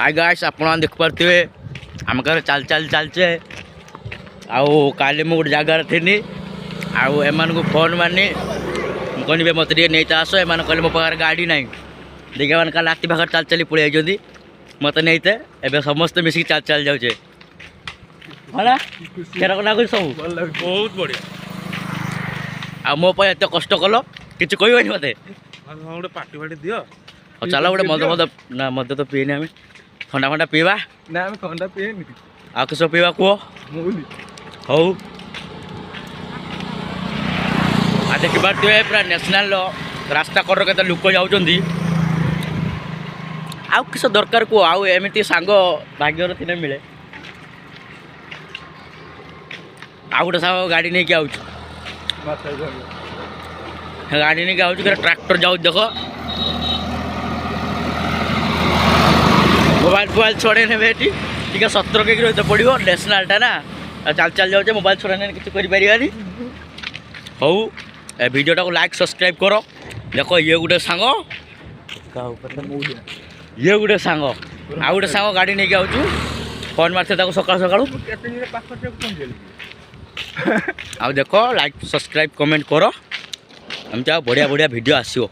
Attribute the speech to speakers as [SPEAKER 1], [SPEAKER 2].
[SPEAKER 1] Hi guys आप देख पारे आम घर चल चल चलचे आउ काली मुझे गोटे जगार थी आउ एम को फोन मानी कहनी मत नहीं आस एम कहले मो पाखे गाड़ी ना देखिए मैंने कल राति पाखे चल चली पड़े जाती मत नहीं एवं समस्ते मिसिक चल चल जाऊे है केरक लगुच सब
[SPEAKER 2] बहुत बढ़िया
[SPEAKER 1] आ मो एत कष्ट कल कि कहबनी मत
[SPEAKER 2] गोटे पार्टी फाटी दियो
[SPEAKER 1] चल गोटे मद मद ना मद तो पीनी आम थंडा फंडा पीवा
[SPEAKER 2] ना आम थंडा पीएनि
[SPEAKER 1] आ किस पीवा कह
[SPEAKER 2] मौली
[SPEAKER 1] हौ आ देखिए पूरा नेशनल रास्ता कड़ के लोक जाऊँगी आउ किस दरकार कह आउ एमती सांग भाग्यर थी मिले आउ गोटे सांग गाड़ी नहीं आउच गाड़ी नहीं आउच ट्रैक्टर जाऊ देख मोबाइल फोबाइल छड़े ने टी सतर्क रही पड़ो नेशनलटा ना चल चल जाऊे मोबाइल छड़े किसी करें हौ वीडियोटा को लाइक सब्सक्राइब कर देख ये गोटे सांग ये गोटे सांग आउ गोटे सांग गाड़ी नहीं आउचु फोन मारते सका सका आ देख लाइक सब्सक्राइब कमेंट कर एमती बढ़िया बढ़िया वीडियो आसो।